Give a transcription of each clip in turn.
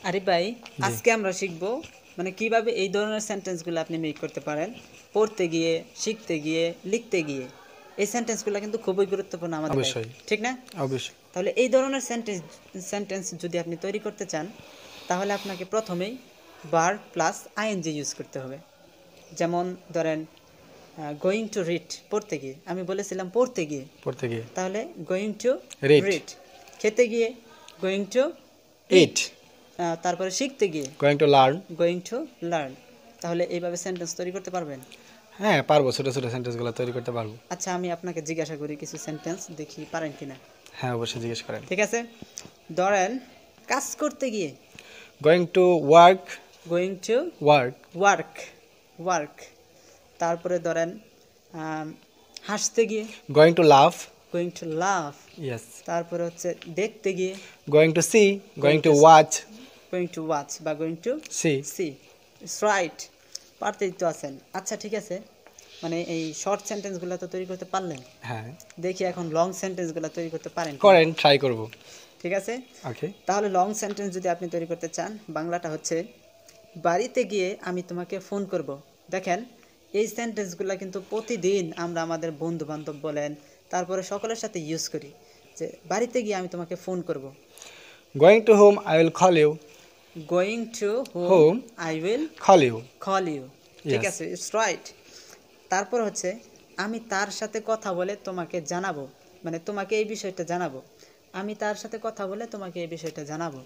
আরিফ ভাই আজকে আমরা শিখব মানে কিভাবে এই ধরনের সেন্টেন্সগুলো আপনি মেক করতে পারেন পড়তে গিয়ে শিখতে গিয়ে লিখতে গিয়ে এই সেন্টেন্সগুলো কিন্তু খুবই গুরুত্বপূর্ণ আমাদের লাইফে ঠিক না অবশ্যই তাহলে এই ধরনের সেন্টেন্স যদি আপনি তৈরি করতে চান তাহলে আপনাকে প্রথমেই ভার্ব প্লাস আইএনজি ইউজ করতে হবে যেমন ধরেন গোয়িং টু রিড পড়তে গিয়ে আমি বলেছিলাম পড়তে গিয়ে তাহলে গোয়িং টু রিড খেতে গিয়ে গোয়িং টু ইট তারপরে শিখতে গিয়ে গোয়িং টু লার্ন তাহলে এইভাবে সেন্টেন্স তৈরি করতে পারবেন হ্যাঁ পারবো ছোট ছোট সেন্টেন্সগুলো তৈরি করতে পারবো আচ্ছা আমি আপনাকে জিজ্ঞাসা করি কিছু সেন্টেন্স দেখি পারেন কিনা হ্যাঁ অবশ্যই জিজ্ঞেস করেন ঠিক আছে ধরেন কাজ করতে গিয়ে গোয়িং টু ওয়ার্ক ওয়ার্ক তারপরে ধরেন হাসতে গিয়ে গোয়িং টু লাভ ইয়েস তারপরে হচ্ছে দেখতে গিয়ে going to see going to watch বা going to see it's right পারতেই তো আছেন আচ্ছা ঠিক আছে মানে এই শর্ট সেন্টেন্সগুলো তো তৈরি করতে পারলেন হ্যাঁ দেখি এখন লং সেন্টেন্সগুলো তৈরি করতে পারেন ট্রাই করব ঠিক আছে ওকে তাহলে লং সেন্টেন্স যদি আপনি তৈরি করতে চান বাংলাটা হচ্ছে বাড়িতে গিয়ে আমি তোমাকে ফোন করব দেখেন এই সেন্টেন্সগুলো কিন্তু প্রতিদিন আমরা আমাদের বন্ধু বান্ধব বলেন তারপরে সকলের সাথে ইউজ করি যে বাড়িতে গিয়ে আমি তোমাকে ফোন করব going to home I will call you I will call you ঠিক আছে ইটস রাইট তারপর হচ্ছে আমি তার সাথে কথা বলে তোমাকে জানাবো মানে তোমাকে এই বিষয়টা জানাবো আমি তার সাথে কথা বলে তোমাকে এই বিষয়টা জানাবো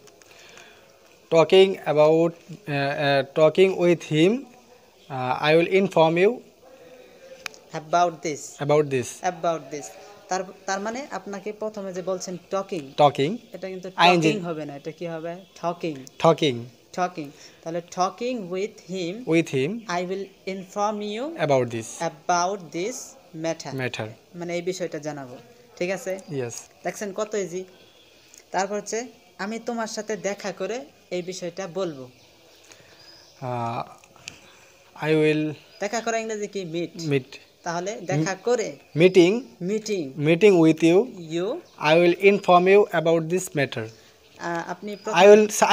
talking with him I will inform you about this তার মানে আপনাকে প্রথমে যে বলছেন টকিং এটা কিন্তু টকিং হবে না এটা কি হবে টকিং তাহলে talking with him I will inform you about this matter মানে এই বিষয়টা জানাবো ঠিক আছে দেখছেন কত ইজি তারপর হচ্ছে আমি তোমার সাথে দেখা করে এই বিষয়টা বলবো আই উইল দেখা করা ইংরেজি কি মিট তাহলে দেখা করে meeting with you I will inform you about this matter আপনি I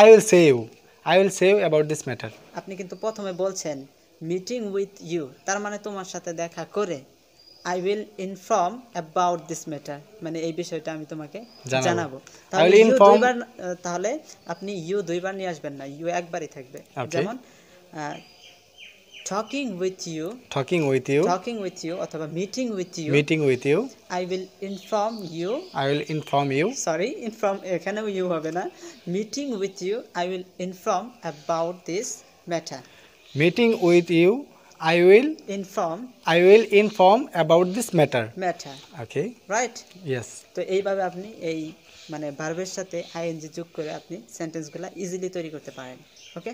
will say you about this matter আপনি কিন্তু প্রথমে বলছেন মিটিং উইথ ইউ তার মানে তোমার সাথে দেখা করে I will inform about this matter মানে এই বিষয়টা আমি তোমাকে জানাবো তাহলে আপনি ইউ দুইবার নিয়ে আসবেন না ইউ একবারই থাকবে যেমন talking with you অথবা meeting with you I will inform you sorry inform এখানেও ইউ হবে না meeting with you I will inform about this matter meeting with you I will inform about this matter okay right yes তো এইভাবে আপনি এই মানে ভার্বের সাথে আইএনজি যোগ করে আপনি সেন্টেন্সগুলো ইজিলি তৈরি করতে পারেন ওকে